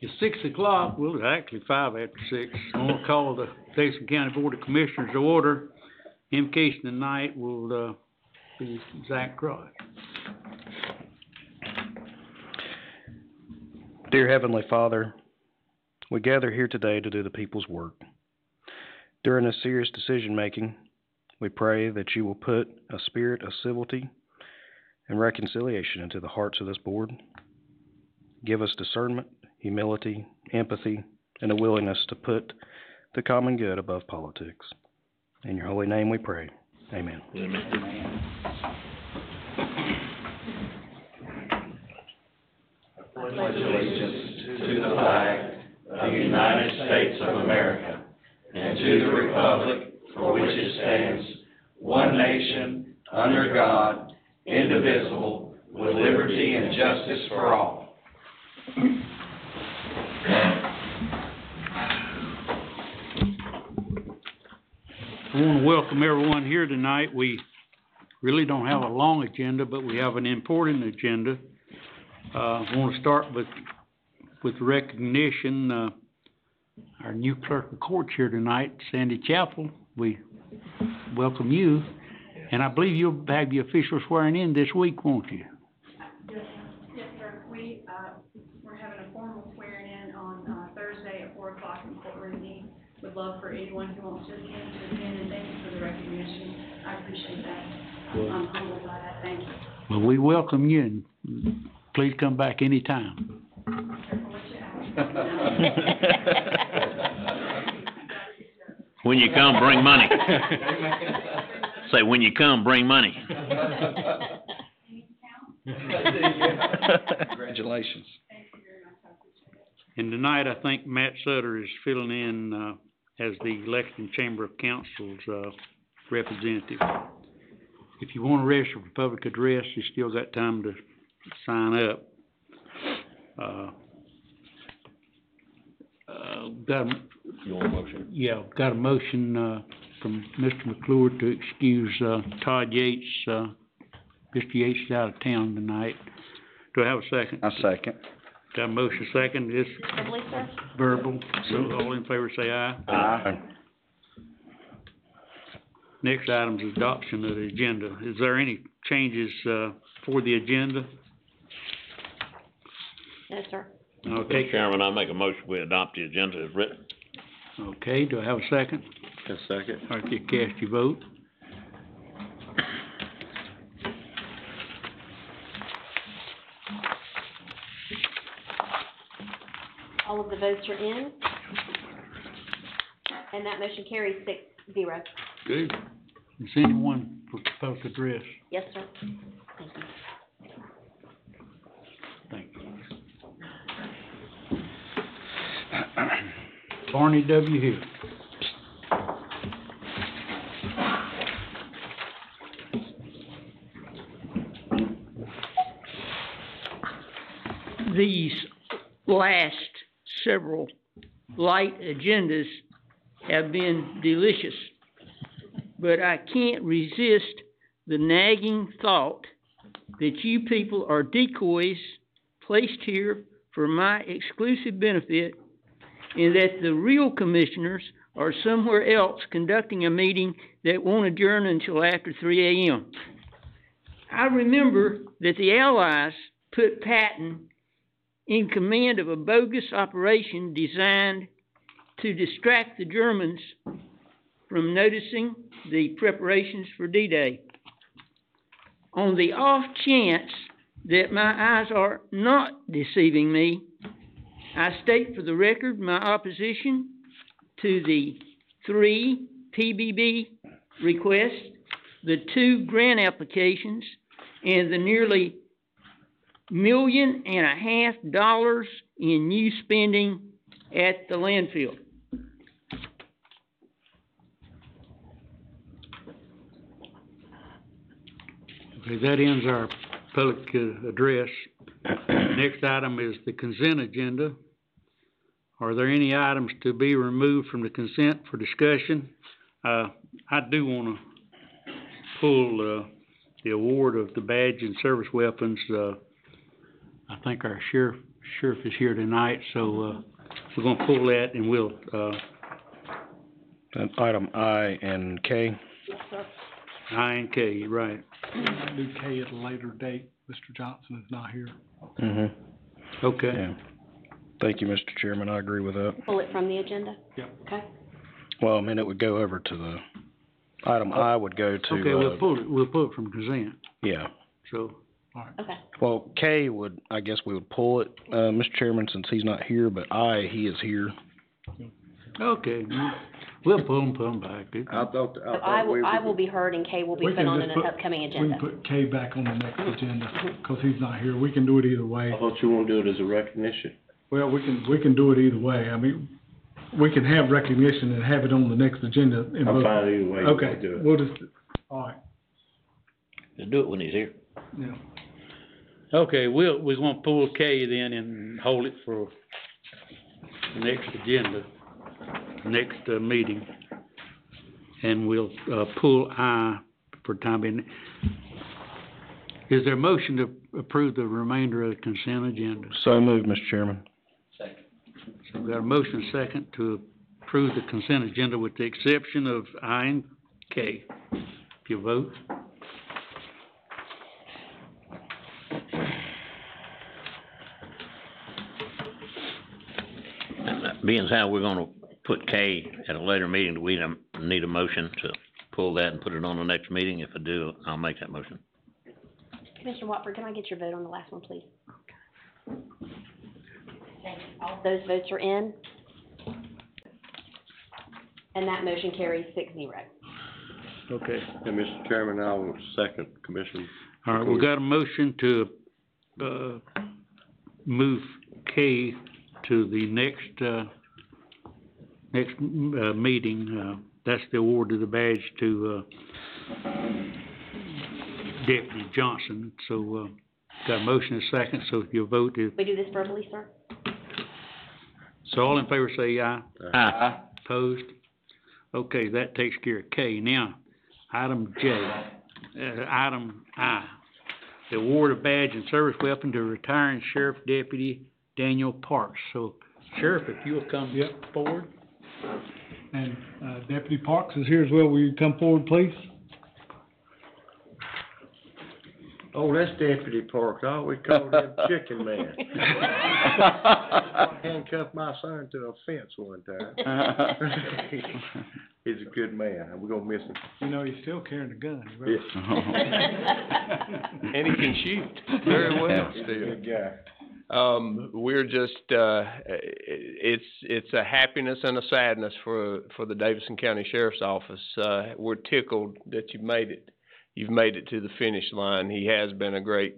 It's 6 o'clock, well, it's actually 5 after 6. I'm gonna call the Davidson County Board of Commissioners to order. Invocation tonight will, be Zach Cross. Dear Heavenly Father, we gather here today to do the people's work. During this serious decision-making, we pray that you will put a spirit of civility and reconciliation into the hearts of this board. Give us discernment, humility, empathy, and a willingness to put the common good above politics. In your holy name we pray. Amen. Amen. I pledge allegiance to the flag of the United States of America and to the republic for which it stands, one nation, under God, indivisible, with liberty and justice for all. I want to welcome everyone here tonight. We really don't have a long agenda, but we have an important agenda. I want to start with recognition. Our new clerk of court's here tonight, Sandy Chappell. We welcome you, and I believe you'll have the official swearing in this week, won't you? Yes, sir. We're having a formal swearing in on Thursday at 4 o'clock in courtroom D. Would love for anyone who wants to attend, and thank you for the recognition. I appreciate that. I'm humbled by that. Thank you. Well, we welcome you, and please come back anytime. Careful what you ask. When you come, bring money. Say, when you come, bring money. Congratulations. And tonight, I think Matt Sutter is filling in as the Lexington Chamber of Council's representative. If you want to register for public address, you still got time to sign up. You want a motion? Yeah, got a motion from Mr. McClure to excuse Todd Yates. Mr. Yates is out of town tonight. Do I have a second? I second. Got a motion second. This Verbally, sir? verbal. So all in favor say aye. Aye. Next item is adoption of the agenda. Is there any changes for the agenda? No, sir. Okay. Mr. Chairman, I make a motion we adopt the agenda as written. Okay, do I have a second? A second. All right, you cast your vote. All of the votes are in, and that motion carries 6-0. Good. Is anyone for public address? Yes, sir. Thank you. Thank you. Barney W. Hill. These last several light agendas have been delicious, but I can't resist the nagging thought that you people are decoys placed here for my exclusive benefit, and that the real commissioners are somewhere else conducting a meeting that won't adjourn until after 3 a.m. I remember that the Allies put Patton in command of a bogus operation designed to distract the Germans from noticing the preparations for D-Day. On the off chance that my eyes are not deceiving me, I state for the record my opposition to the 3 PBB requests, the 2 grant applications, and the nearly $1.5 million in new spending at the landfill. Okay, that ends our public address. Next item is the consent agenda. Are there any items to be removed from the consent for discussion? I do want to pull the award of the badge and service weapons. I think our sheriff is here tonight, so, we're gonna pull that and we'll, And item I and K. Yes, sir. I and K, right. Might do K at a later date. Mr. Johnson is not here. Mm-hmm. Okay. Yeah. Thank you, Mr. Chairman. I agree with that. Pull it from the agenda? Yep. Okay. Well, I mean, it would go over to the, item I would go to, Okay, we'll pull it from consent, yeah. so, Okay. Well, K would, I guess we would pull it, Mr. Chairman, since he's not here, but he is here. okay, we'll pull them back, dude. So I will be heard and K will be We put can on just an put- upcoming We agenda. can put K back on the next agenda, cause he's not here. We can do it either way. I thought you wanna do it as a recognition. Well, we can do it either way. I mean, we can have recognition and have it on the next agenda in I'm both. fine either way. you Okay, wanna do it. we'll just, all right, Just do it when he's here. yeah. Okay, we're gonna pull K then and hold it for the next agenda, next, meeting. And we'll, pull I for time being. Is there a motion to approve the remainder of the consent agenda? So moved, Mr. Chairman. So we've got a motion second to approve the consent agenda with the exception of I and K. If you vote. Being as how we're gonna put K at a later meeting, do we need a motion to pull that and put it on the next meeting? If I do, I'll make that motion. Commissioner Watford, can I get your vote on the last one, please? Thanks. All those votes are in. And that motion carries 6-0. Okay. And Mr. Chairman, I will second Commissioner. All right, we got a motion to, move K to the next meeting. That's the award of the badge to, Deputy Johnson. So, got a motion and a second, so if your vote is, We do this verbally, sir? so all in favor say aye. Aye. Opposed? Okay, that takes care of K. Now, item J, item I. The award of badge and service weapon to retiring Sheriff Deputy Daniel Parks. So, Sheriff, if you'll come forward. And, Deputy Parks is here as well. Will you come forward, please? Oh, that's Deputy Parks. I always called him Chicken Man. Handcuffed my son to a fence one time. He's a good man. We're gonna miss him. You know, he's still carrying a gun. Yeah. And he can shoot very well He's a still. good guy. We're just, it's a happiness and a sadness for the Davidson County Sheriff's Office. We're tickled that you've made it to the finish line. He has been a great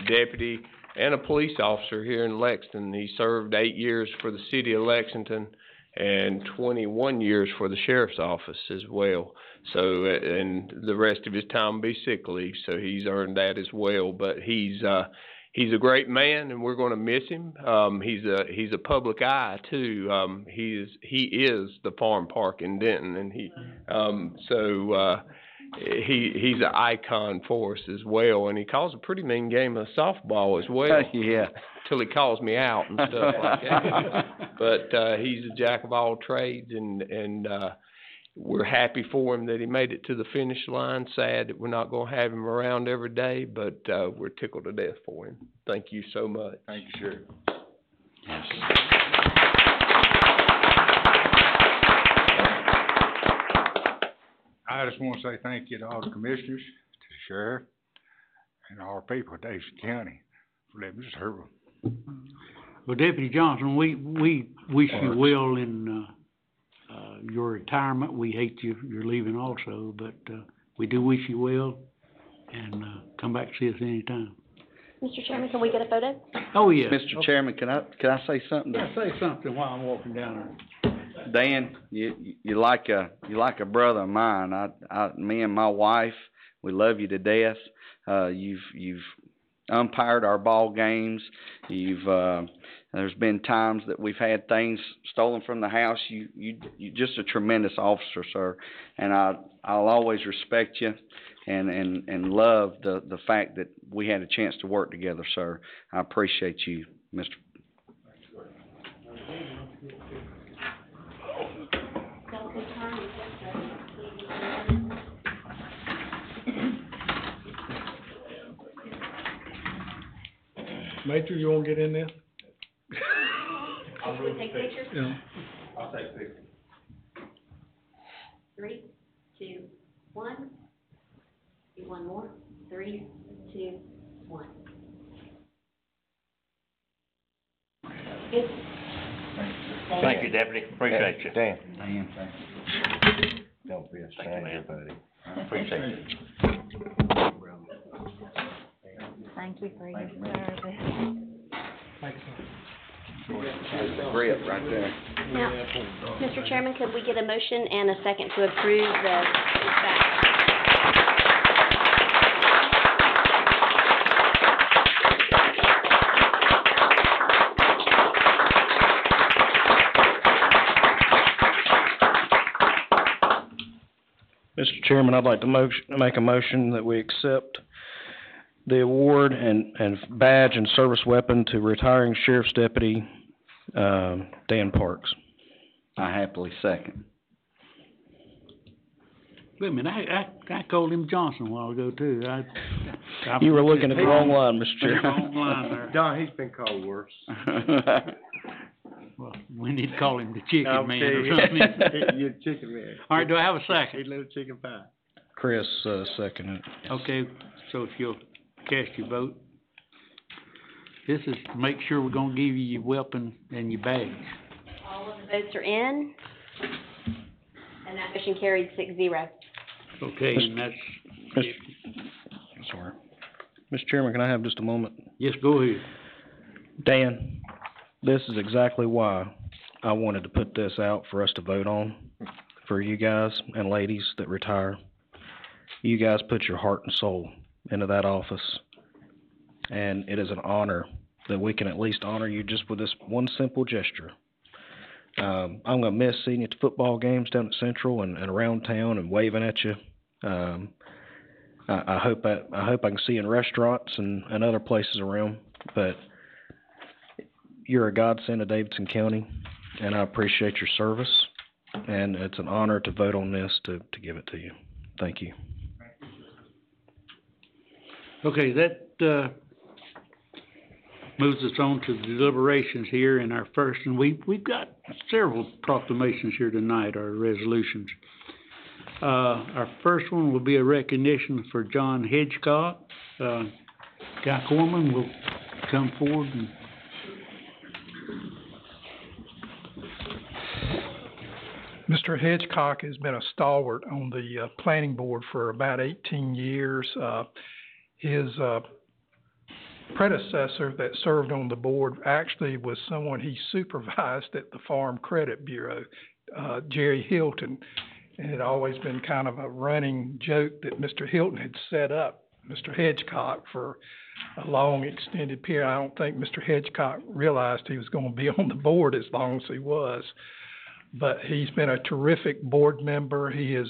deputy and a police officer here in Lexington. He served 8 years for the city of Lexington and 21 years for the sheriff's office as well. So, and the rest of his time will be sick leave, so he's earned that as well. But he's a great man, and we're going to miss him. He's a public eye too. He is the farm park in Denton, and he's an icon for us as well. And he calls a pretty mean game of softball as well. Yeah. Till he calls me out and stuff like that. But he's a jack of all trades, and we're happy for him that he made it to the finish line. Sad that we're not going to have him around every day, but we're tickled to death for him. Thank you so much. Thank you, sir. I just want to say thank you to all the commissioners, to the sheriff, and all the people of Davidson County for letting us serve them. Well, Deputy Johnson, we wish you well in, your retirement. We hate you're leaving also, but, we do wish you well, and, come back and see us anytime. Mr. Chairman, can we get a photo? Oh, yeah. Mr. Chairman, can I say something? Yeah, say something while I'm walking down Dan, you like a brother of mine. Me and my wife, we love you to death. You've umpired our ball games. There's been times that we've had things stolen from the house. You're just a tremendous officer, sir. And I'll always respect you and love the fact that we had a chance to work together, sir. I appreciate you, Mr. Major, you wanna get in there? We take pictures? Yeah. I'll take pictures. 3, 2, 1. Do one more. 3, 2, 1. Good. Thank you, Deputy, appreciate you. Dan, thank you. Don't be a Thank you, man. stranger, buddy. Appreciate it. Thank you for your service. Grip right there. Now, Mr. Chairman, could we get a motion and a second to approve the dispatch? Mr. Chairman, I'd like to make a motion that we accept the award and badge and service weapon to retiring Sheriff's Deputy, Dan Parks. I happily second. Wait a minute, I called him Johnson a while ago too. You were looking at the wrong line, Mr. Chairman. Wrong line there. Don, he's been called worse. Well, we need to call him the chicken man or something. You're chicken man. All right, do I have a second? little chicken pie. Chris, seconded. Okay, so if you'll cast your vote. This is to make sure we're gonna give you your weapon and your badge. All of the votes are in, and that motion carried 6-0. Okay, and that's, Sorry. Mr. Chairman, can I have just a moment? yes, go ahead. Dan, this is exactly why I wanted to put this out for us to vote on, for you guys and ladies that retire. You guys put your heart and soul into that office, and it is an honor that we can at least honor you just with this one simple gesture. I'm gonna miss seeing you at the football games down at Central and around town and waving at you. I hope I can see you in restaurants and other places around, but you're a godsend to Davidson County, and I appreciate your service, and it's an honor to vote on this to give it to you. Thank you. Okay, that, moves us on to the deliberations here in our first, and we've got several proclamations here tonight, our resolutions. Our first one will be a recognition for John Hedgecock. Guy Corman will come forward and Mr. Hedgecock has been a stalwart on the planning board for about 18 years. His predecessor that served on the board actually was someone he supervised at the Farm Credit Bureau, Jerry Hilton. And it had always been kind of a running joke that Mr. Hilton had set up Mr. Hedgecock for a long extended period. I don't think Mr. Hedgecock realized he was going to be on the board as long as he was. But he's been a terrific board member. He is,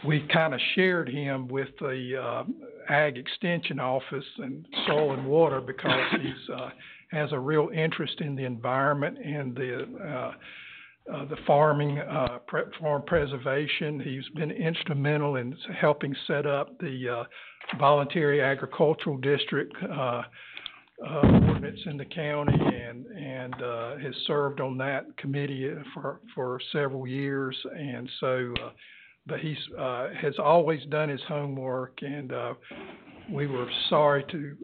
we kind of shared him with the Ag Extension Office and Soil and Water because he's has a real interest in the environment and the farming, farm preservation. He's been instrumental in helping set up the voluntary agricultural district ordinance in the county, and has served on that committee for several years. And so, but he's has always done his homework, and we were sorry to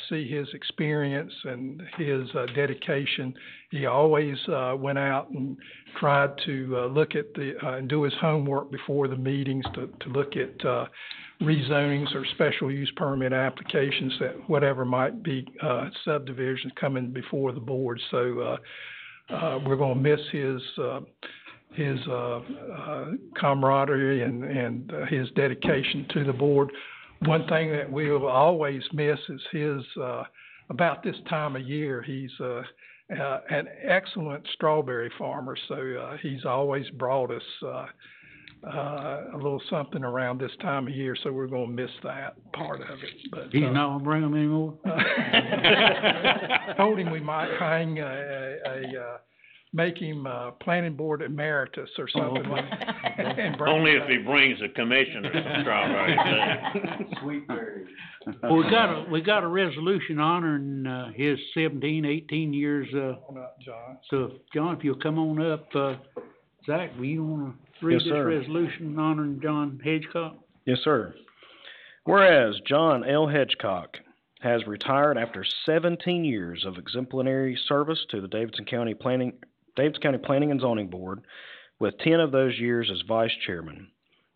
see his experience and his dedication. He always went out and tried to look at the and do his homework before the meetings to look at rezonings or special use permit applications, that whatever might be subdivisions coming before the board. So we're going to miss his camaraderie and his dedication to the board. One thing that we will always miss is his, about this time of year, he's an excellent strawberry farmer, so he's always brought us a little something around this time of year, so we're going to miss that part of it. But he's not going to bring them anymore? told him we might hang a make him, planning board emeritus or something like that. And bring Only him if he brings a commissioner some strawberries. Sweet berry. Well, we got a resolution honoring, his 18 years, on up, John. so, John, if you'll come on up, Zach, will you wanna read Yes, this sir. resolution honoring John Hedgecock? Yes, sir. Whereas John L. Hedgecock has retired after 17 years of exemplary service to the Davidson County Planning and Zoning Board, with 10 of those years as vice chairman.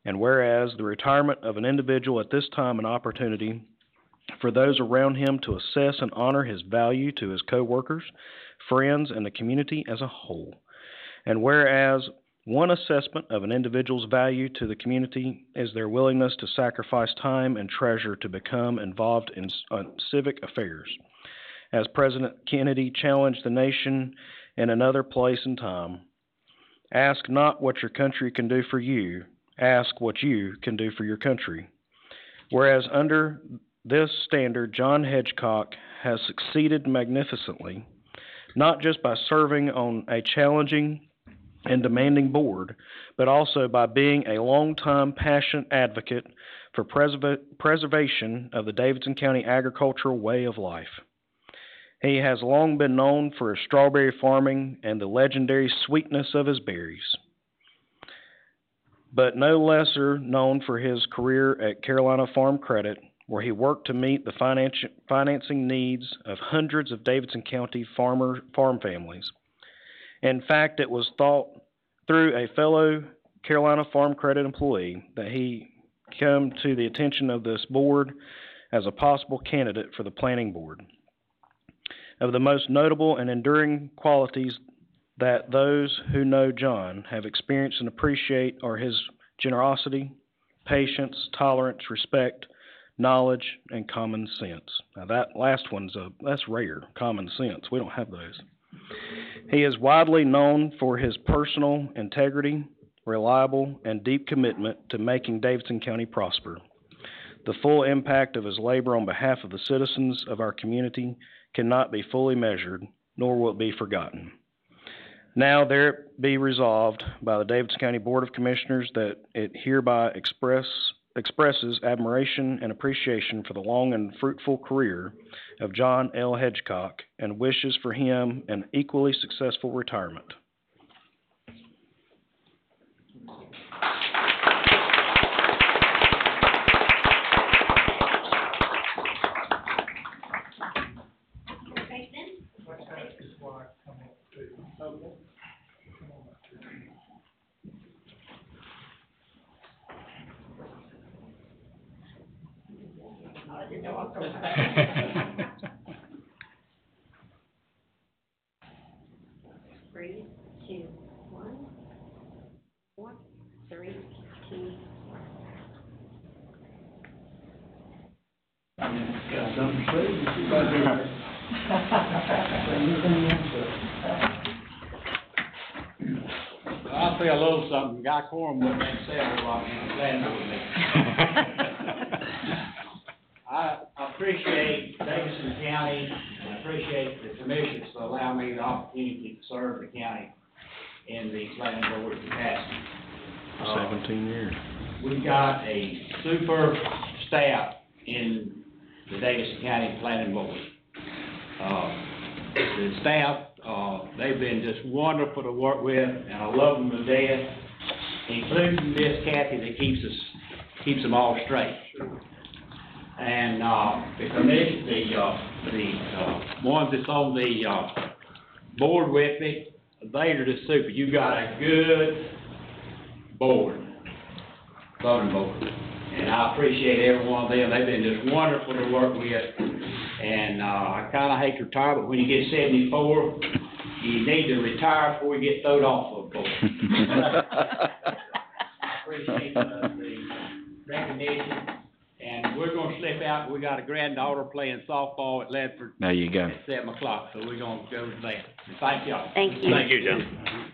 And whereas the retirement of an individual at this time an opportunity for those around him to assess and honor his value to his co-workers, friends, and the community as a whole. And whereas one assessment of an individual's value to the community is their willingness to sacrifice time and treasure to become involved in civic affairs. As President Kennedy challenged the nation in another place and time, ask not what your country can do for you, ask what you can do for your country. Whereas under this standard, John Hedgecock has succeeded magnificently, not just by serving on a challenging and demanding board, but also by being a long-time passionate advocate for preservation of the Davidson County agricultural way of life. He has long been known for his strawberry farming and the legendary sweetness of his berries, but no lesser known for his career at Carolina Farm Credit, where he worked to meet the financing needs of hundreds of Davidson County farm families. In fact, it was thought through a fellow Carolina Farm Credit employee that he came to the attention of this board as a possible candidate for the planning board. Of the most notable and enduring qualities that those who know John have experienced and appreciate are his generosity, patience, tolerance, respect, knowledge, and common sense. Now that last one's that's rare, common sense. We don't have those. He is widely known for his personal integrity, reliable, and deep commitment to making Davidson County prosper. The full impact of his labor on behalf of the citizens of our community cannot be fully measured, nor will it be forgotten. Now there it be resolved by the Davidson County Board of Commissioners that it hereby expresses admiration and appreciation for the long and fruitful career of John L. Hedgecock and wishes for him an equally successful retirement. Three, two, one. 4, 3, 2, 1. I'll say a little something. Guy Corum wouldn't make say a whole lot in the planning with me. I appreciate Davidson County and appreciate the commissioners for allowing me the opportunity to serve the county in the planning board capacity. 17 years. We've got a super staff in the Davidson County Planning Board. The staff, they've been just wonderful to work with, and I love them to death, including Miss Kathy that keeps them all straight. And the commission, the ones that's on the board with me, they are just super. You got a good board, voting board, and I appreciate every one of them. They've been just wonderful to work with, and I kind of hate to retire, but when you get 74, you need to retire before you get thrown off of the board. I appreciate the recognition, and we're going to slip out. We got a granddaughter playing softball at Ledford. There you go. At 7 o'clock, so we're going to go to that. Thank y'all. Thank you. Thank you, John.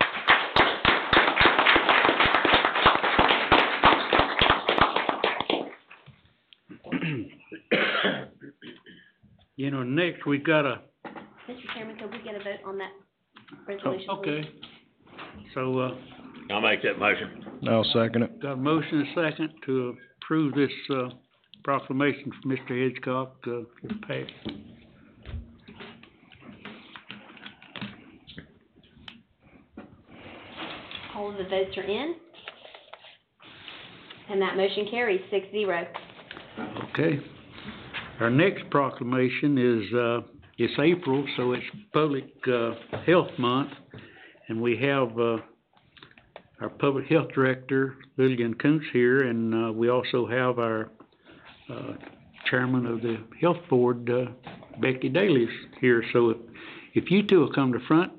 You know, next we've got Mr. Chairman, could we get a vote on that resolution, please. Okay. So, I'll make that motion. I'll second it. got a motion and a second to approve this, proclamation from Mr. Hitchcock, if passed. All of the votes are in. And that motion carries 6-0. Okay. Our next proclamation is, it's April, so it's Public, Health Month. And we have, our Public Health Director, Lillian Kuntz here, and, we also have our, Chairman of the Health Board, Becky Daly is here. So if you two will come to front,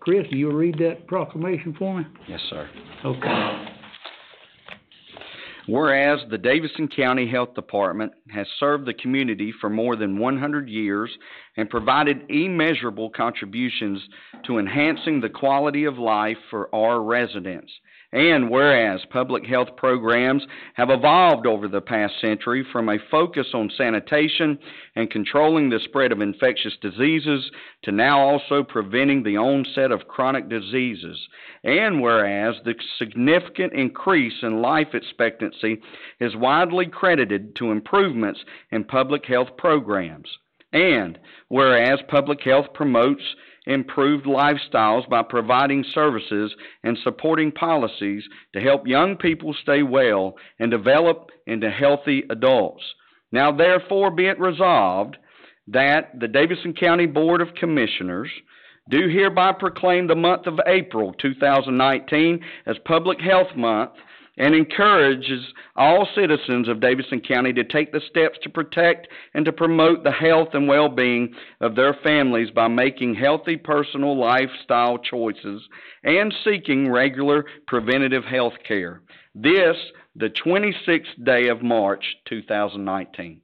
Chris, you'll read that proclamation for me? Yes, sir. Okay. Whereas the Davidson County Health Department has served the community for more than 100 years and provided immeasurable contributions to enhancing the quality of life for our residents. And whereas public health programs have evolved over the past century from a focus on sanitation and controlling the spread of infectious diseases to now also preventing the onset of chronic diseases. And whereas the significant increase in life expectancy is widely credited to improvements in public health programs. And whereas public health promotes improved lifestyles by providing services and supporting policies to help young people stay well and develop into healthy adults. Now therefore be it resolved that the Davidson County Board of Commissioners do hereby proclaim the month of April 2019 as Public Health Month and encourages all citizens of Davidson County to take the steps to protect and to promote the health and well-being of their families by making healthy personal lifestyle choices and seeking regular preventative health care. This, the 26th day of March, 2019.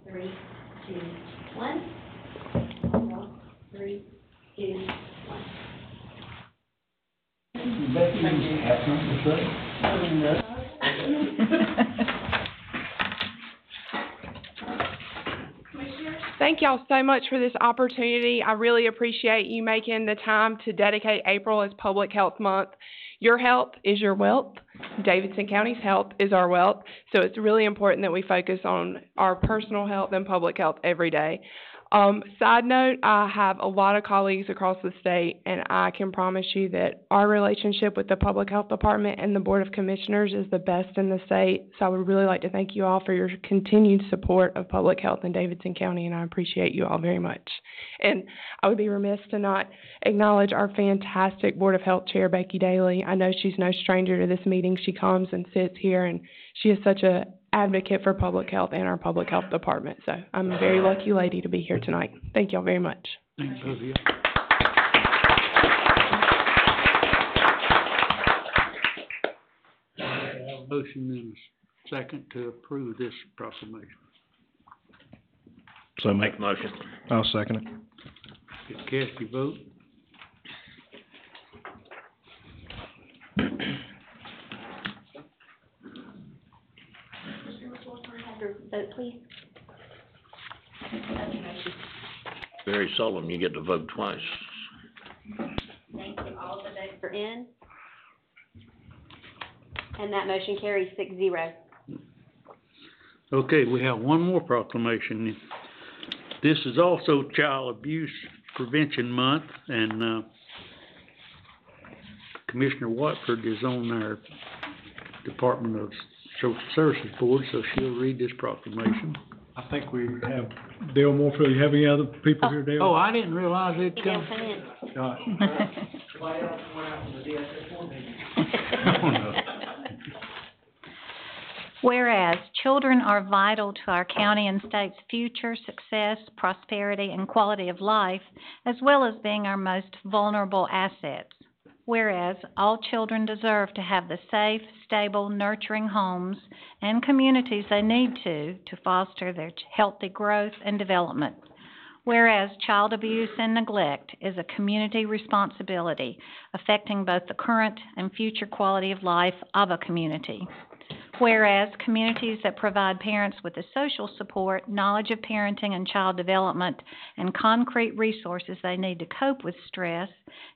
Three, two, one. 3, 2, 1. Thank y'all so much for this opportunity. I really appreciate you making the time to dedicate April as Public Health Month. Your health is your wealth. Davidson County's health is our wealth. So it's really important that we focus on our personal health and public health every day. Side note, I have a lot of colleagues across the state, and I can promise you that our relationship with the Public Health Department and the Board of Commissioners is the best in the state. So I would really like to thank you all for your continued support of public health in Davidson County, and I appreciate you all very much. And I would be remiss to not acknowledge our fantastic Board of Health Chair, Becky Daly. I know she's no stranger to this meeting. She comes and sits here, and she is such a advocate for public health and our public health department. So I'm a very lucky lady to be here tonight. Thank y'all very much. Thanks, Olivia. I have a motion and a second to approve this proclamation. So Make the motion. I'll second it. Cast your vote. Vote, please. Very seldom you get to vote twice. Thank you. All of the votes are in. And that motion carries 6-0. Okay, we have one more proclamation. This is also Child Abuse Prevention Month, and, Commissioner Watford is on our Department of Social Services Board, so she'll read this proclamation. I think we have Dale Moorfield. You have any other people here, Dale? Oh, I didn't realize it'd come. Come in. All right. Oh, no. Whereas children are vital to our county and state's future, success, prosperity, and quality of life, as well as being our most vulnerable assets. Whereas all children deserve to have the safe, stable, nurturing homes and communities they need to foster their healthy growth and development. Whereas child abuse and neglect is a community responsibility affecting both the current and future quality of life of a community. Whereas communities that provide parents with the social support, knowledge of parenting and child development, and concrete resources they need to cope with stress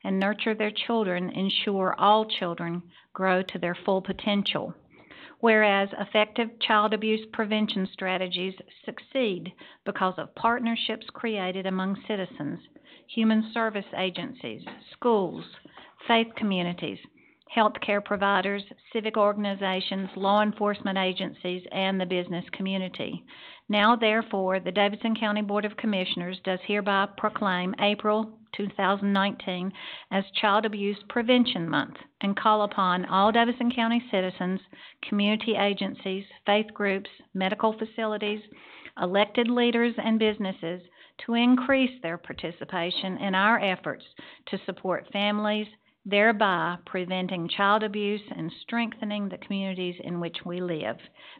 and nurture their children ensure all children grow to their full potential. Whereas effective child abuse prevention strategies succeed because of partnerships created among citizens, human service agencies, schools, faith communities, healthcare providers, civic organizations, law enforcement agencies, and the business community. Now, therefore, the Davidson County Board of Commissioners does hereby proclaim April 2019 as Child Abuse Prevention Month and call upon all Davidson County citizens, community agencies, faith groups, medical facilities, elected leaders, and businesses to increase their participation in our efforts to support families, thereby preventing child abuse and strengthening the communities in which we live.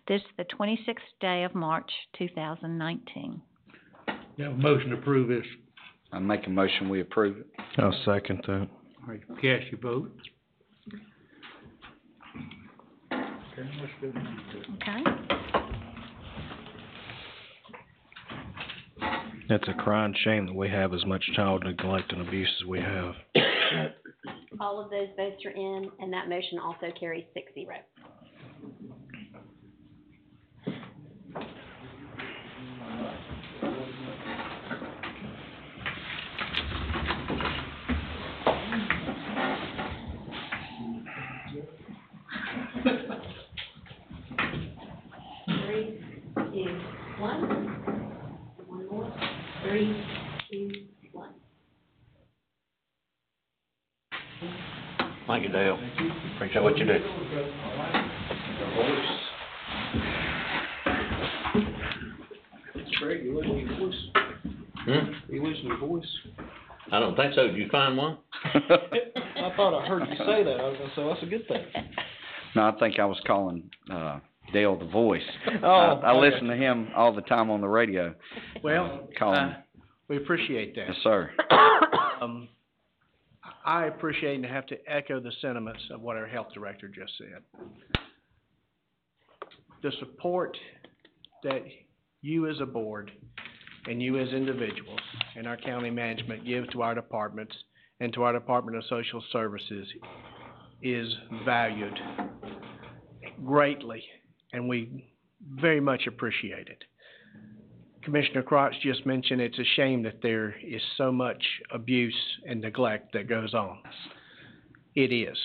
This is the 26th day of March, 2019. You have a motion to approve this. I make a motion, we approve it. I'll second that. All right, cast your vote. Okay. It's a crying shame that we have as much child neglect and abuse as we have. All of those votes are in, and that motion also carries 6-0. Three, two, one. One more. 3, 2, 1. Thank you, Dale. Appreciate what you do. Craig, you losing your voice? You losing your voice? I don't think so. Did you find one? I thought I heard you say that. I was gonna say, that's a good thing. No, I think I was calling, Dale the Voice. Oh, I okay. listen to him all the time on the radio. Well, Call him. we appreciate that. Yes, sir. I appreciate and have to echo the sentiments of what our health director just said. The support that you as a board and you as individuals and our county management give to our departments and to our Department of Social Services is valued greatly, and we very much appreciate it. Commissioner Crotts just mentioned it's a shame that there is so much abuse and neglect that goes on. It is.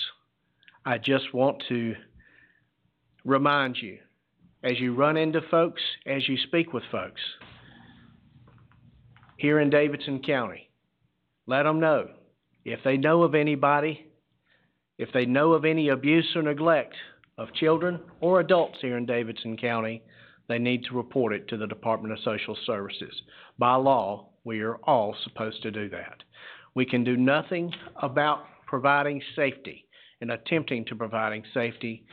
I just want to remind you, as you run into folks, as you speak with folks, here in Davidson County, let them know. If they know of anybody, if they know of any abuse or neglect of children or adults here in Davidson County, they need to report it to the Department of Social Services. By law, we are all supposed to do that. We can do nothing about providing safety and attempting to providing safety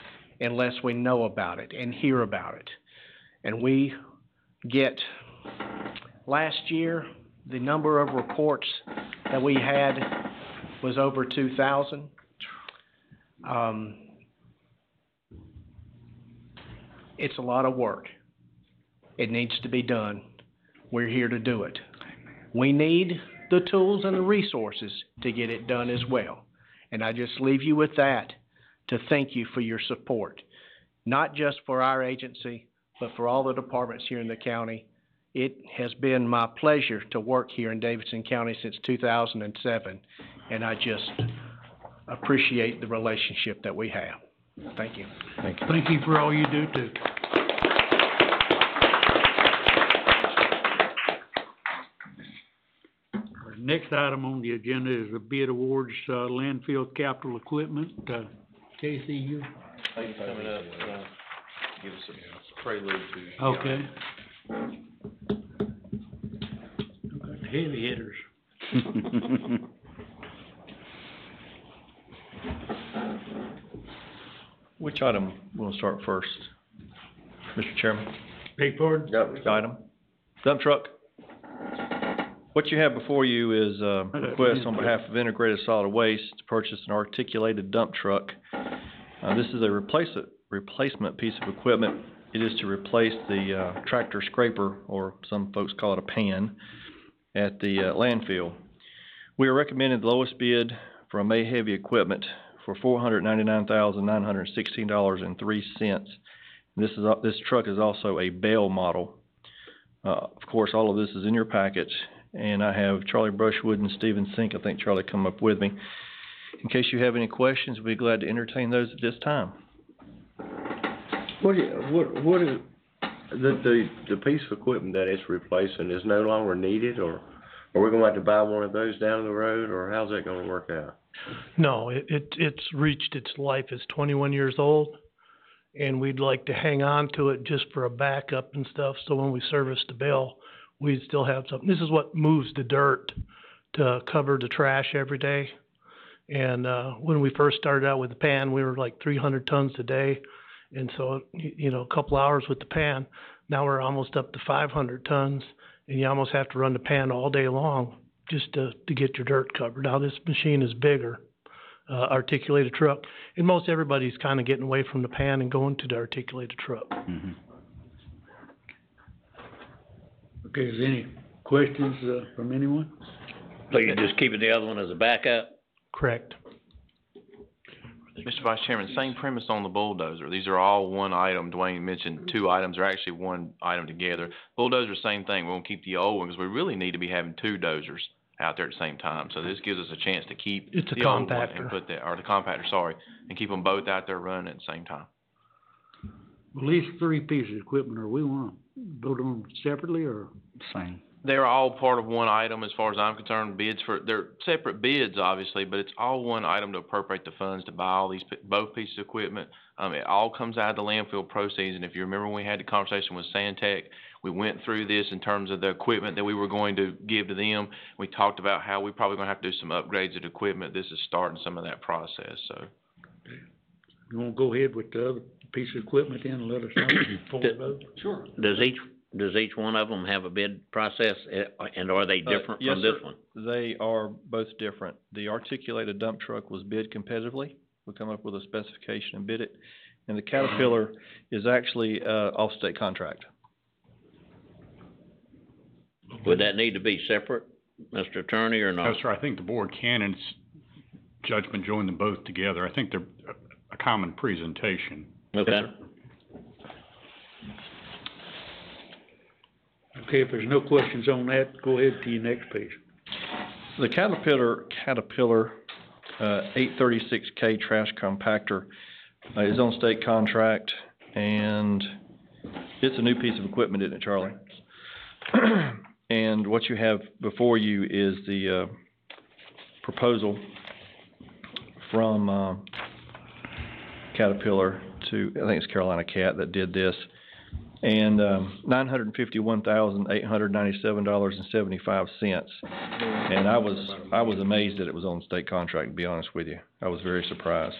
unless we know about it and hear about it. And we get, last year, the number of reports that we had was over 2,000. It's a lot of work. It needs to be done. We're here to do it. We need the tools and the resources to get it done as well. And I just leave you with that to thank you for your support, not just for our agency, but for all the departments here in the county. It has been my pleasure to work here in Davidson County since 2007, and I just appreciate the relationship that we have. Thank you. Thank you. Thank you for all you do too. Our next item on the agenda is the bid awards, landfill capital equipment. Casey, you? He's coming up, give us a prelude to. Okay. Heavy hitters. Which item we'll start first? Mr. Chairman? Beg pardon? Which item? Dump truck. What you have before you is a request on behalf of Integrated Solid Waste to purchase an articulated dump truck. This is a replacement piece of equipment. It is to replace the tractor scraper, or some folks call it a pan, at the landfill. We are recommending the lowest bid from May Heavy Equipment for $499,916.03. This truck is also a Bell model. Of course, all of this is in your package, and I have Charlie Brushwood and Stephen Sink, I think Charlie, come up with me. In case you have any questions, we'd be glad to entertain those at this time. What is, the piece of equipment that it's replacing is no longer needed, or are we gonna have to buy one of those down the road, or how's that gonna work out? No, it's reached its life. It's 21 years old, and we'd like to hang on to it just for a backup and stuff, so when we service the Bell, we'd still have something. This is what moves the dirt to cover the trash every day. And when we first started out with the pan, we were like 300 tons a day. And so, you know, a couple hours with the pan, now we're almost up to 500 tons, and you almost have to run the pan all day long just to get your dirt covered. Now this machine is bigger, articulated truck, and most everybody's kind of getting away from the pan and going to the articulated truck. Mm-hmm. Okay, is there any questions from anyone? So you're just keeping the other one as a backup? Correct. Mr. Vice Chairman, same premise on the bulldozer. These are all one item. Dwayne mentioned two items. They're actually one item together. Bulldozer, same thing. We're going to keep the old one because we really need to be having two dozers out there at the same time. So this gives us a chance to keep it's the old one and put that, or the compactor, sorry, and keep them both out there running at the same time. Well, these three pieces of equipment, are we want to vote on them separately or? Same. They're all part of one item as far as I'm concerned. Bids for, they're separate bids obviously, but it's all one item to appropriate the funds to buy all these, both pieces of equipment. It all comes out of the landfill proceeds, and if you remember when we had the conversation with Santec, we went through this in terms of the equipment that we were going to give to them. We talked about how we probably gonna have to do some upgrades of the equipment. This is starting some of that process, so. You want to go ahead with the other piece of equipment then and let us know before we vote? Sure. Does each one of them have a bid process, and are they different yes, from this sir. one? They are both different. The articulated dump truck was bid competitively. We come up with a specification and bid it. And the Caterpillar is actually off-state contract. Would that need to be separate, Mr. Attorney, or not? No, sir, I think the board can, in its judgment, join them both together. I think they're a common presentation. Okay. Okay, if there's no questions on that, go ahead to your next page. The Caterpillar 836K trash compactor is on state contract, and it's a new piece of equipment, isn't it, Charlie? And what you have before you is the proposal from Caterpillar to, I think it's Carolina Cat that did this, and $951,897.75. And I was amazed that it was on state contract, to be honest with you. I was very surprised.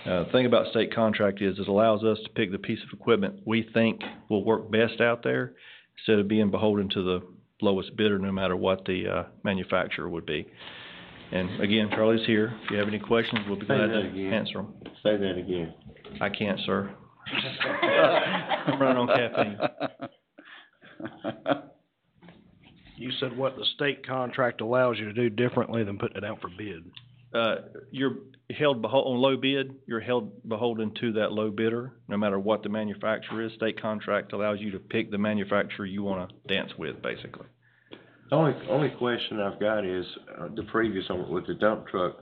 The thing about state contract is it allows us to pick the piece of equipment we think will work best out there, instead of being beholden to the lowest bidder, no matter what the manufacturer would be. And again, Charlie's here. If you have any questions, we'll be glad to answer them. Say that again. I can't, sir. I'm running on caffeine. You said what the state contract allows you to do differently than putting it out for bid. You're held on low bid, you're held beholden to that low bidder, no matter what the manufacturer is. State contract allows you to pick the manufacturer you want to dance with, basically. Only question I've got is, the previous one with the dump truck,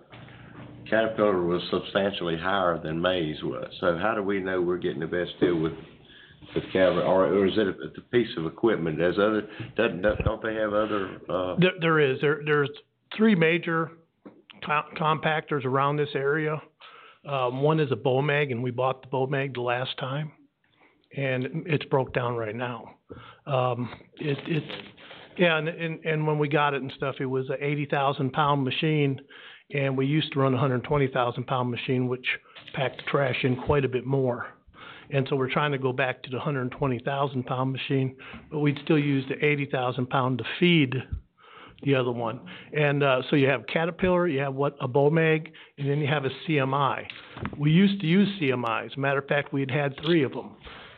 Caterpillar was substantially higher than Mays was. So how do we know we're getting the best deal with Caterpillar, or is it a piece of equipment? Don't they have other? There's three major compactors around this area. One is a Bomag, and we bought the Bomag the last time, and it's broke down right now. And when we got it and stuff, it was a 80,000 pound machine, and we used to run a 120,000 pound machine, which pack the trash in quite a bit more. And so we're trying to go back to the 120,000 pound machine, but we'd still use the 80,000 pound to feed the other one. And, so you have Caterpillar, you have a Bomag, and then you have a CMI. We used to use CMIs. Matter of fact, we'd had 3 of them.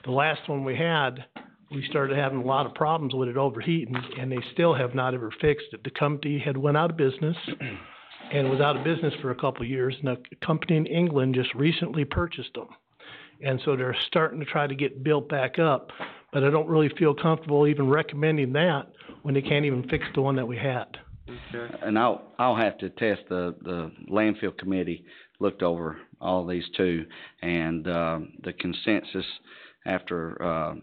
The last one we had, we started having a lot of problems with it overheating, and they still have not ever fixed it. The company had went out of business and was out of business for a couple of years, and a company in England just recently purchased them. And so they're starting to try to get built back up, but I don't really feel comfortable even recommending that when they can't even fix the one that we had. Okay. And I'll have to attest, the landfill committee looked over all these too, and, the consensus after,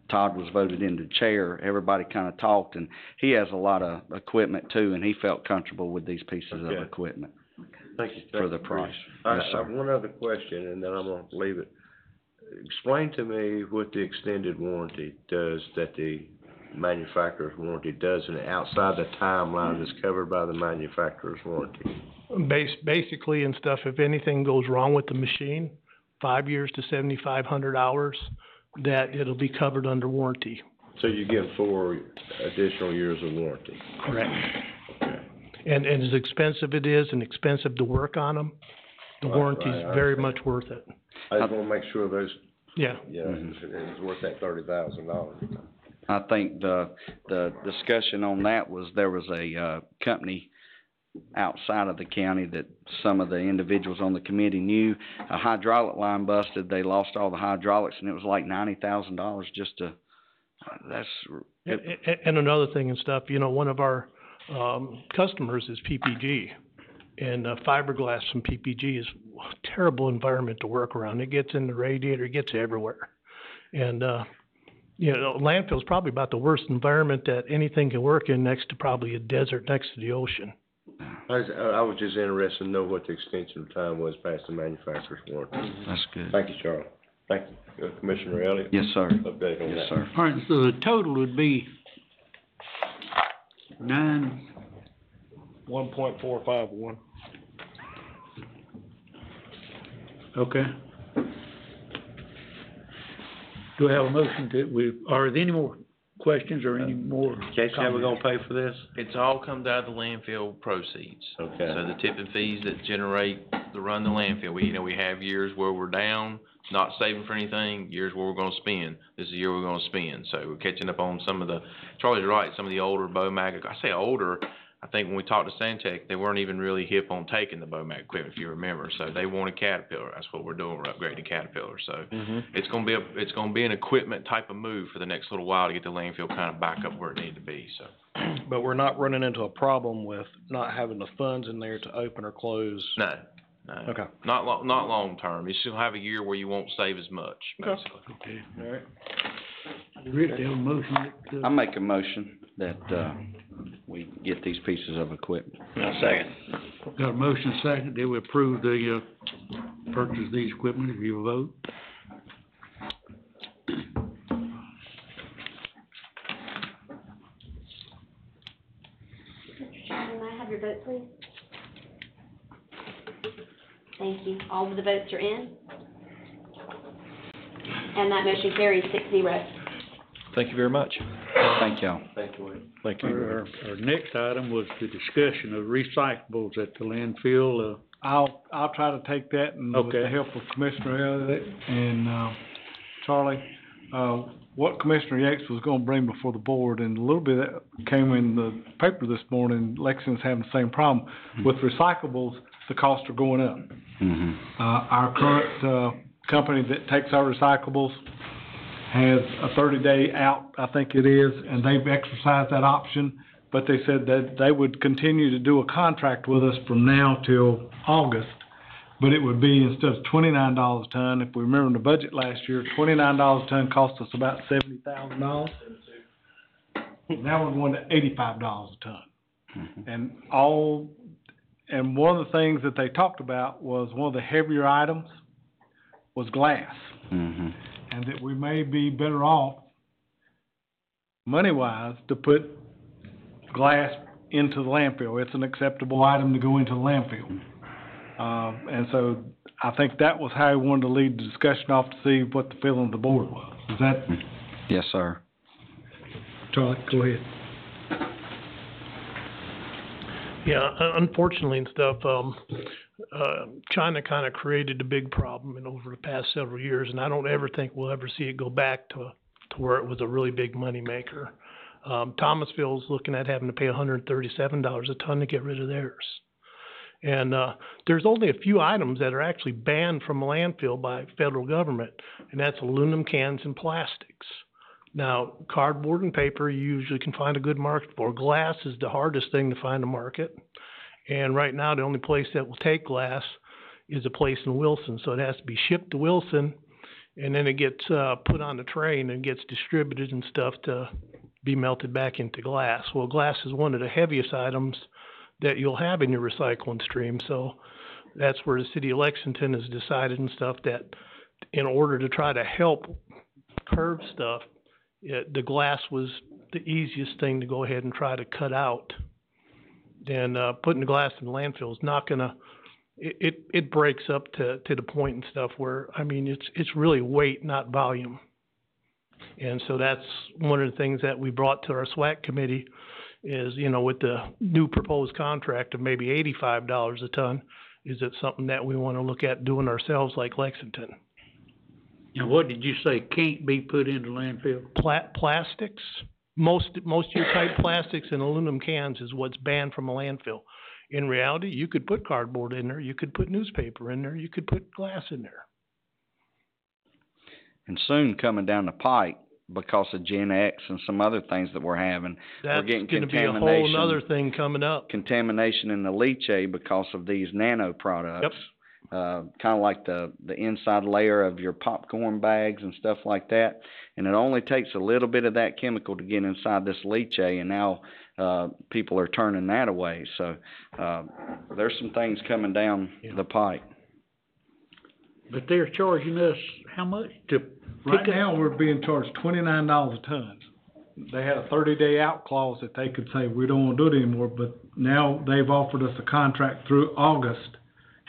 Todd was voted into chair, everybody kinda talked, and he has a lot of equipment too, and he felt comfortable with these pieces of equipment. Thank you. For the price. I Yes, sir. have one other question, and then I'm gonna leave it. Explain to me what the extended warranty does, that the manufacturer's warranty does, and outside the timeline that's covered by the manufacturer's warranty. Basically and stuff, if anything goes wrong with the machine, 5 years to 7,500 hours, that it'll be covered under warranty. So you give 4 additional years of warranty? Correct. And as expensive it is and expensive to work on them, the warranty's very much worth it. I just wanna make sure those, Yeah. it's worth that $30,000. I think the discussion on that was there was a, company outside of the county that some of the individuals on the committee knew. A hydraulic line busted, they lost all the hydraulics, and it was like $90,000 just to, that's. And another thing and stuff, you know, one of our, customers is PPG. And, fiberglass from PPG is a terrible environment to work around. It gets in the radiator, it gets everywhere. And, you know, landfill's probably about the worst environment that anything can work in, next to probably a desert next to the ocean. I was just interested to know what the extension of time was past the manufacturer's warranty. That's good. Thank you, Charlie. Thank you. Commissioner Elliott? Yes, sir. Update on that. Yes, sir. All right, so the total would be 1.451. Okay. Do we have a motion are there any more questions or any more? Casey, how we gonna pay for this? It's all comes out of the landfill proceeds. Okay. So the tipping fees that generate to run the landfill, we have years where we're down, not saving for anything, years where we're gonna spend. This is the year we're gonna spend. So we're catching up on Charlie's right, some of the older Bomag, I say older, I think when we talked to Santec, they weren't even really hip on taking the Bomag equipment, if you remember. So they wanted Caterpillar. That's what we're doing. We're upgrading Caterpillar. So it's gonna be an equipment type of move for the next little while to get the landfill kind of back up where it needed to be. So. But we're not running into a problem with not having the funds in there to open or close? No. Okay. Not long term. You still have a year where you won't save as much, basically. Okay, all right. Rick, do you have a motion? I make a motion that, we get these pieces of equipment. Second. Got a motion second, that we approve the, purchase of these equipment, if you will vote. Mr. Chairman, may I have your vote, please? Thank you. All of the votes are in. And that motion carries 6-0. Thank you very much. Thank y'all. Thank you. Thank you. Our next item was the discussion of recyclables at the landfill, I'll try to take that, and with the Okay. help of Commissioner Elliott and, Charlie, what Commissioner Yates was gonna bring before the board, and a little bit of that came in the paper this morning, Lexington's having the same problem. With recyclables, the costs are going up. Our current, company that takes our recyclables has a 30-day out, I think it is, and they've exercised that option, but they said that they would continue to do a contract with us from now till August, but it would be, instead of $29 a ton, if we remember in the budget last year, $29 a ton cost us about $70,000. Now we're going to $85 a ton. And one of the things that they talked about was one of the heavier items was glass. And that we may be better off, money-wise, to put glass into the landfill. It's an acceptable item to go into the landfill. And so I think that was how he wanted to lead the discussion off to see what the feeling of the board was. Is that, Yes, sir. Charlie, go ahead. Yeah, unfortunately and stuff, China kind of created a big problem over the past several years, and I don't ever think we'll ever see it go back to where it was a really big moneymaker. Thomasville's looking at having to pay $137 a ton to get rid of theirs. And there's only a few items that are actually banned from a landfill by federal government, and that's aluminum cans and plastics. Now, cardboard and paper you usually can find a good market for. Glass is the hardest thing to find a market. And right now, the only place that will take glass is a place in Wilson. So it has to be shipped to Wilson, and then it gets put on the train and gets distributed and stuff to be melted back into glass. Well, glass is one of the heaviest items that you'll have in your recycling stream. So that's where the city of Lexington has decided and stuff that in order to try to help curb stuff, the glass was the easiest thing to go ahead and try to cut out. And putting the glass in the landfill is not gonna, it breaks up to the point and stuff where, I mean, it's really weight, not volume. And so that's one of the things that we brought to our SWAC committee is, you know, with the new proposed contract of maybe $85 a ton, is it something that we want to look at doing ourselves like Lexington? And what did you say can't be put into landfill? Plastics. Most of your type plastics and aluminum cans is what's banned from a landfill. In reality, you could put cardboard in there, you could put newspaper in there, you could put glass in there. And soon coming down the pike, because of Gen X and some other things that we're having, we're getting That's going to be a whole other thing coming up. Contamination in the leachate because of these nano products. Yep. Kind of like the inside layer of your popcorn bags and stuff like that. And it only takes a little bit of that chemical to get inside this leachate, and now people are turning that away. So there's some things coming down the pike. But they're charging us how much to Right now, we're being charged $29 a ton. They had a 30-day out clause that they could say, we don't want to do it anymore, but now they've offered us a contract through August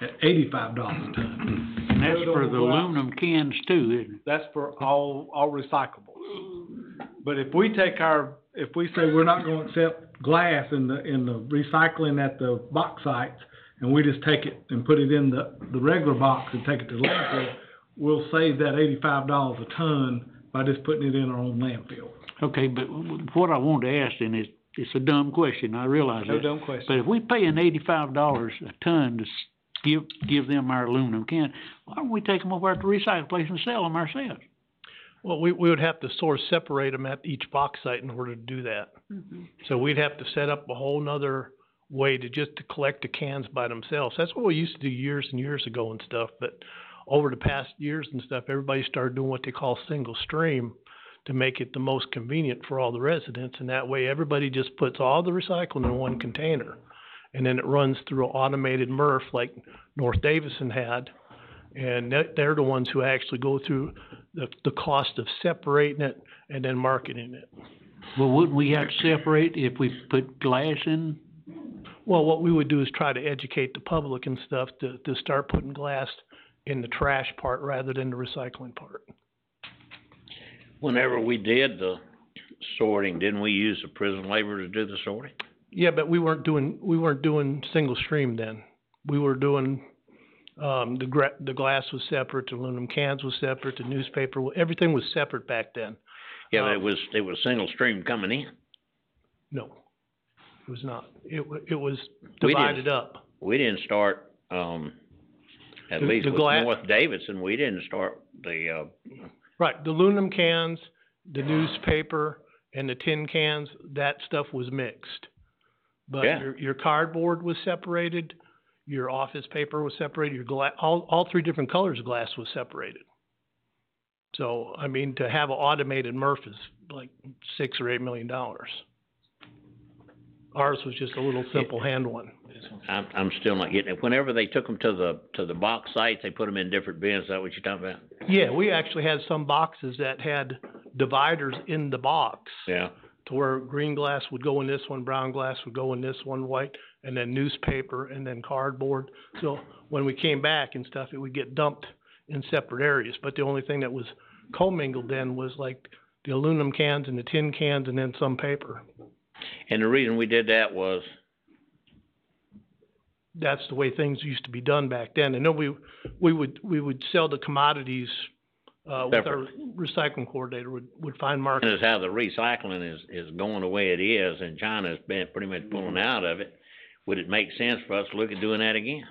at $85 a ton. And that's for the aluminum cans too, isn't it? That's for all recyclables. But if we say we're not going to accept glass in the recycling at the box sites, and we just take it and put it in the regular box and take it to the landfill, we'll save that $85 a ton by just putting it in our own landfill. Okay, but what I wanted to ask then is, it's a dumb question, I realize that. No dumb question. But if we pay an $85 a ton to give them our aluminum can, why don't we take them over at the recycle place and sell them ourselves? Well, we would have to separate them at each box site in order to do that. Mm-hmm. So we'd have to set up a whole nother way to collect the cans by themselves. That's what we used to do years and years ago and stuff, but over the past years and stuff, everybody started doing what they call single stream to make it the most convenient for all the residents, and that way everybody just puts all the recycling in one container, and then it runs through an automated MRF like North Davison had, and they're the ones who actually go through the cost of separating it and then marketing it. Well, wouldn't we have to separate if we put glass in? Well, what we would do is try to educate the public and stuff to start putting glass in the trash part rather than the recycling part. Whenever we did the sorting, didn't we use the prison labor to do the sorting? Yeah, but we weren't doing single stream then. We were doing the glass was separate, the aluminum cans was separate, the newspaper, everything was separate back then. Yeah, but it was single stream coming in. No, it was not. It was divided up. We didn't start. At least with North Davidson, we didn't start the. Right, the aluminum cans, the newspaper, and the tin cans. That stuff was mixed. But your cardboard was separated, your office paper was separated, your glass, all three different colors of glass was separated. So I mean, to have an automated MRF is like $6 or $8 million. Ours was just a little simple hand one. I'm still not getting it. Whenever they took them to the box sites, they put them in different bins. Is that what you're talking about? Yeah, we actually had some boxes that had dividers in the box. Yeah. To where green glass would go in this one, brown glass would go in this one, white, and then newspaper, and then cardboard. So when we came back and stuff, it would get dumped in separate areas, but the only thing that was commingled then was like the aluminum cans and the tin cans and then some paper. And the reason we did that was, That's the way things used to be done back then. And then we would sell the commodities, with our recycling coordinator would find markets. and is how the recycling is going the way it is, and China's been pretty much pulling out of it. Would it make sense for us to look at doing that again?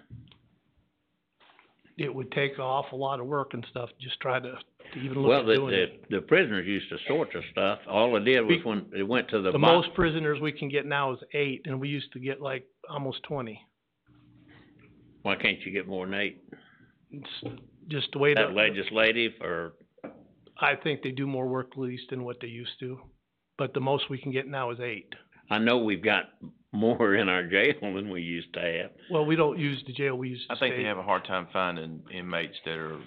It would take an awful lot of work and stuff, just try to even look Well, at doing it. the prisoners used to sort the stuff. All it did was when it went to the The box. most prisoners we can get now is 8, and we used to get like almost 20. Why can't you get more than 8? It's just the way That legislative, or I think they do more work release than what they used to, but the most we can get now is 8. I know we've got more in our jail than we used to have. Well, we don't use the jail, we use the I think state. they have a hard time finding inmates that are,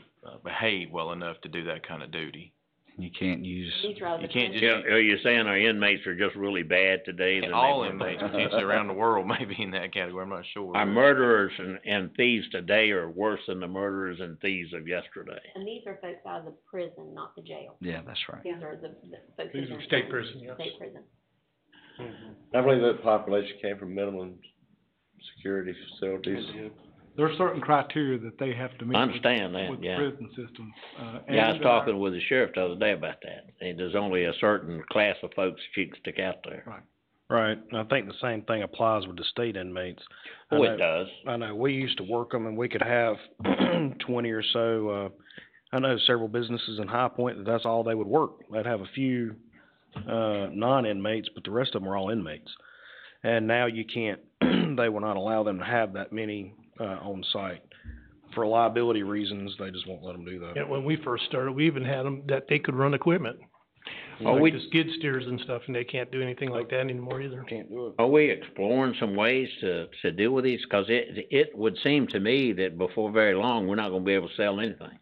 behave well enough to do that kind of duty. You can't use. You can't just. Yeah, are you saying our inmates are just really bad today? than they All were? inmates potentially around the world may be in that category, I'm not sure. Our murderers and thieves today are worse than the murderers and thieves of yesterday. And these are folks out of the prison, not the jail. Yeah, that's right. These are the folks. These in are the state prison, yes. State prison. I believe that population came from minimum security facilities. There are certain criteria that they have to meet. I understand that, with yeah. the prison system. Yeah, I was and, talking with the sheriff the other day about that, and there's only a certain class of folks that you can stick out there. Right. Right, and I think the same thing applies with the state inmates. Oh, I it know- does. I know, we used to work them and we could have 20 or so, I know several businesses in High Point, that's all they would work. They'd have a few, non-inmates, but the rest of them were all inmates. And now you can't, they will not allow them to have that many, on site. For liability reasons, they just won't let them do that. And when we first started, we even had them that they could run equipment. Oh, Like we- the skid steers and stuff, and they can't do anything like that anymore either. Can't do it. Are we exploring some ways to deal with these? Cause it would seem to me that before very long, we're not gonna be able to sell anything.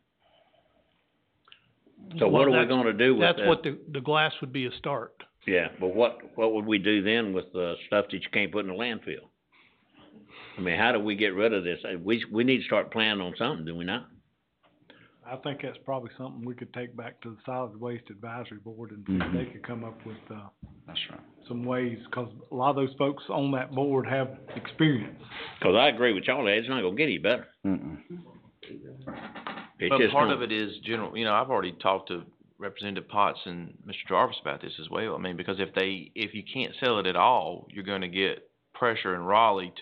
So what are we gonna do with that? That's what the glass would be a start. Yeah, but what would we do then with the stuff that you can't put in the landfill? I mean, how do we get rid of this? We need to start planning on something, do we not? I think that's probably something we could take back to the Solid Waste Advisory Board and see if they could come up with, That's right. some ways, cause a lot of those folks on that board have experience. Cause I agree with y'all, it's not gonna get any better. Mm-mm. It's But just part gonna- of it is general, I've already talked to Representative Potts and Mr. Jarvis about this as well. I mean, because if you can't sell it at all, you're gonna get pressure in Raleigh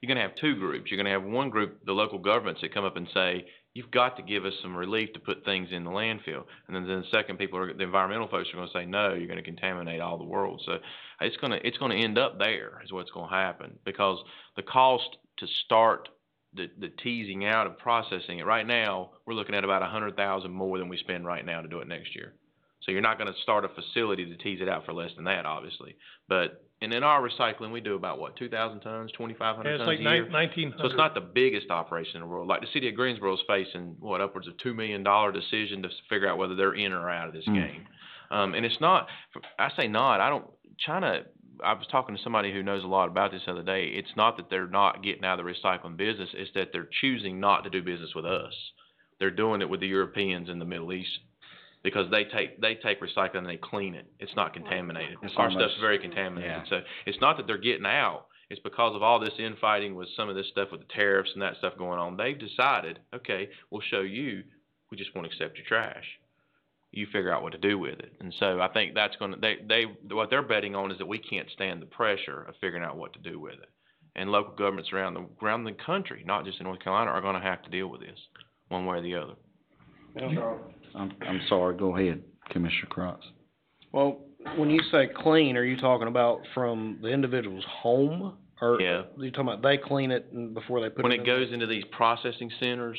you're gonna have two groups. You're gonna have one group, the local governments, that come up and say, you've got to give us some relief to put things in the landfill. And then the second the environmental folks are gonna say, no, you're gonna contaminate all the world. So it's gonna end up there is what's gonna happen, because the cost to start the teasing out of processing it, right now, we're looking at about $100,000 more than we spend right now to do it next year. So you're not gonna start a facility to tease it out for less than that, obviously. And in our recycling, we do about, 2,000 tons, 2,500 Yeah, tons it's a like year? 1,900. So it's not the biggest operation in the world. Like the city of Greensboro is facing, upwards of $2 million decision to figure out whether they're in or out of this game. And it's not, China, I was talking to somebody who knows a lot about this the other day. It's not that they're not getting out of the recycling business, it's that they're choosing not to do business with us. They're doing it with the Europeans in the Middle East, because they take recycling and they clean it. It's not contaminated. It's Our almost- stuff's very contaminated. yeah. So it's not that they're getting out. It's because of all this infighting with some of this stuff with the tariffs and that stuff going on. They've decided, okay, we'll show you. We just won't accept your trash. You figure out what to do with it. And so I think that's going to, what they're betting on is that we can't stand the pressure of figuring out what to do with it. And local governments around the country, not just in North Carolina, are going to have to deal with this one way or the other. I'm sorry, go ahead, Commissioner Krotz. Well, when you say clean, are you talking about from the individual's home? Or Yeah. are you talking about they clean it before they put When it it in? goes into these processing centers,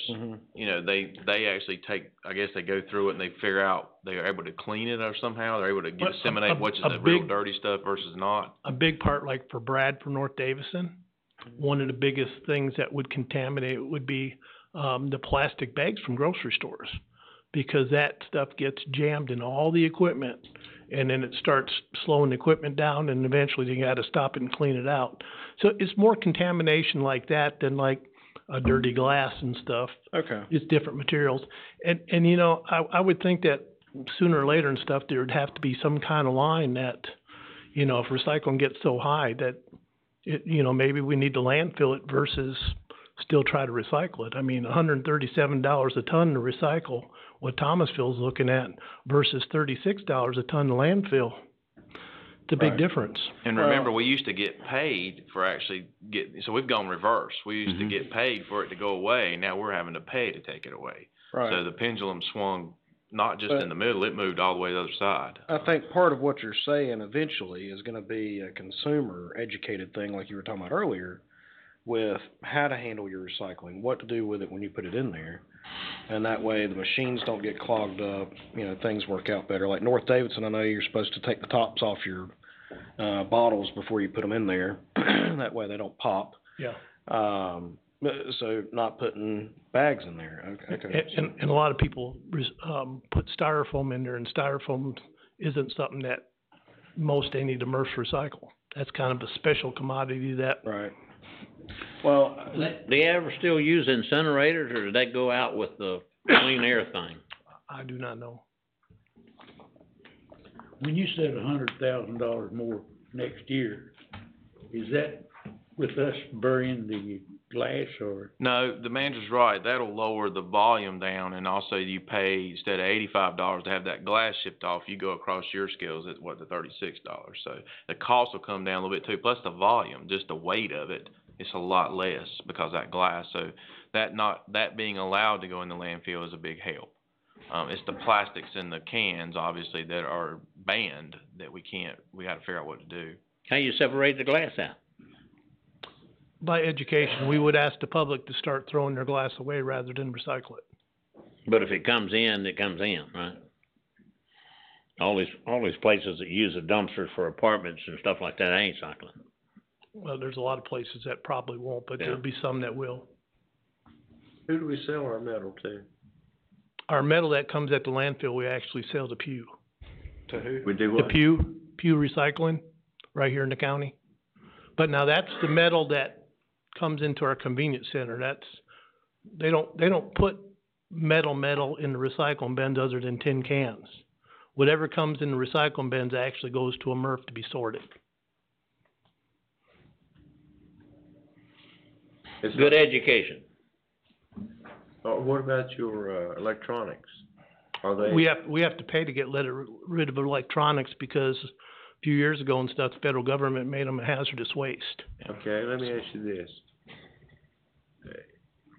they actually they go through it and they figure out they are able to clean it or somehow they're able to But disseminate which is a the real big- dirty stuff versus not. A big part, like for Brad from North Davison, one of the biggest things that would contaminate would be the plastic bags from grocery stores, because that stuff gets jammed in all the equipment, and then it starts slowing the equipment down, and eventually you gotta stop it and clean it out. So it's more contamination like that than like a dirty glass and stuff. Okay. It's different materials. And you know, I would think that sooner or later and stuff, there would have to be some kind of line that, you know, if recycling gets so high that it, you know, maybe we need to landfill it versus still try to recycle it. I mean, $137 a ton to recycle, what Thomasville's looking at, versus $36 a ton to landfill. It's a big difference. And remember, we used to get paid for actually so we've gone reverse. We used to get paid for it to go away, now we're having to pay to take it away. Right. So the pendulum swung not just But- in the middle, it moved all the way to the other side. I think part of what you're saying eventually is gonna be a consumer educated thing like you were talking about earlier, with how to handle your recycling, what to do with it when you put it in there. And that way the machines don't get clogged up, you know, things work out better. Like North Davidson, I know you're supposed to take the tops off your bottles before you put them in there. That way they don't pop. Yeah. So not putting bags in there. Okay. And a lot of people put styrofoam in there, and styrofoam isn't something that most any demers recycle. That's kind of a special commodity that. Right. Well, Do you ever still use incinerators, or do they go out with the clean air thing? I do not know. When you said $100,000 more next year, is that with us burying the glass, or? No, the manager's right. That'll lower the volume down, and also you pay, instead of $85 to have that glass shipped off, you go across your scales at the $36. So the cost will come down a little bit too. Plus the volume, just the weight of it, it's a lot less because of that glass. So that being allowed to go in the landfill is a big help. It's the plastics in the cans, obviously, that are banned that we gotta figure out what to do. How you separate the glass out? By education, we would ask the public to start throwing their glass away rather than recycle it. But if it comes in, right? All these places that use the dumpsters for apartments and stuff like that ain't cycling. Well, there's a lot of places that probably won't, but Yeah. there'll be some that will. Who do we sell our metal to? Our metal that comes at the landfill, we actually sell to Pew. To who? We do The what? Pew Recycling, right here in the county. But now that's the metal that comes into our convenience center. They don't put metal in the recycling bins other than tin cans. Whatever comes in the recycling bins actually goes to a MRF to be sorted. Good education. What about your electronics? Are they? We have to pay to get rid of electronics because a few years ago and stuff, the federal government made them a hazardous waste. Okay, let me ask you this.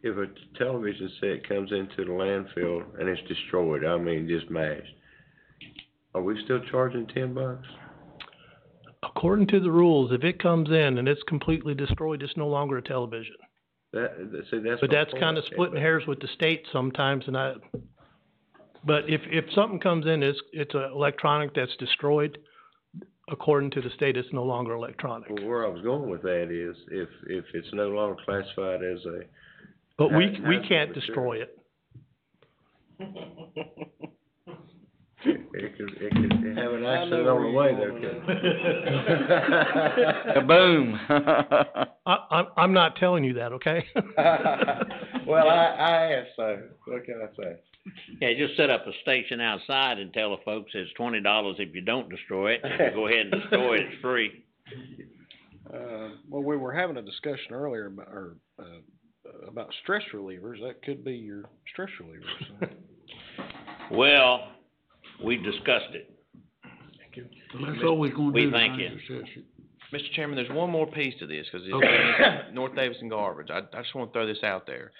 If a television set comes into the landfill and it's destroyed, I mean just mashed, are we still charging $10? According to the rules, if it comes in and it's completely destroyed, it's no longer a television. That's But that's kind of splitting hairs with the state sometimes, but if something comes in, it's an electronic that's destroyed, according to the state, it's no longer electronic. Well, where I was going with that is if it's no longer classified as a. But we can't destroy it. It could have an accident on the way there, Kaboom. I'm not telling you that, okay? Well, I asked, so what can I say? Yeah, just set up a station outside and tell the folks it's $20 if you don't destroy it. If you go ahead and destroy it, it's free. Well, we were having a discussion earlier about stress relievers. That could be your stress relievers. Well, we discussed it. Thank you. That's all we're gonna do. We thank tonight, you. is Mr. Chairman, there's one more piece to this, because Okay. it's North Davidson garbage. I just want to throw this out there.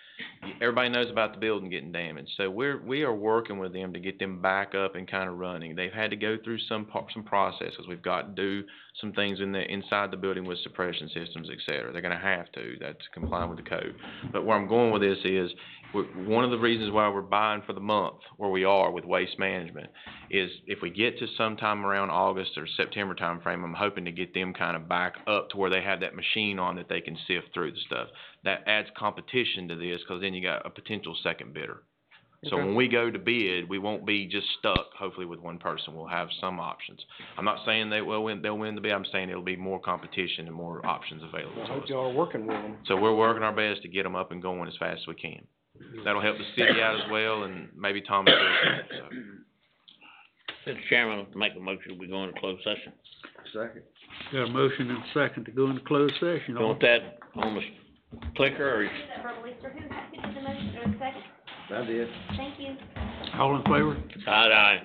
Everybody knows about the building getting damaged, so we are working with them to get them back up and kind of running. They've had to go through some processes. We've got to do some things inside the building with suppression systems, et cetera. They're going to have to. That's complying with the code. But where I'm going with this is, one of the reasons why we're buying for the month where we are with waste management is if we get to sometime around August or September timeframe, I'm hoping to get them kind of back up to where they have that machine on that they can sift through the stuff. That adds competition to this, because then you got a potential second bidder. So Okay. when we go to bid, we won't be just stuck, hopefully, with one person. We'll have some options. I'm not saying they'll win the bid, I'm saying it'll be more competition and more options available I to hope us. y'all are working with them. So we're working our best to get them up and going as fast as we can. That'll help the city out as well, and maybe Thomas will, so. Mr. Chairman, to make a motion, we go into closed session. Second. Got a motion and a second to go into closed session. You want that on the clicker, or? Is that verbally, sir? Who did the motion or the second? I did. Thank you. All in favor? Aye.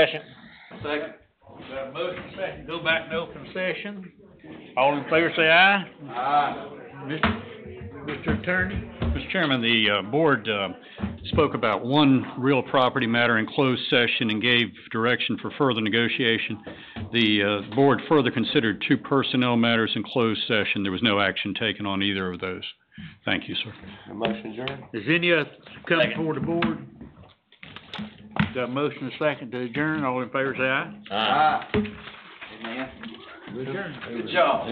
session. Second. Got a motion second, go back to open session. All in favor say aye. Aye. Mr. Attorney? Mr. Chairman, the board spoke about one real property matter in closed session and gave direction for further negotiation. The board further considered two personnel matters in closed session. There was no action taken on either of those. Thank you, sir. The motion adjourned? Is any other come before the board? Got a motion and a second to adjourn, all in favor say aye. Aye. Amen. Good job.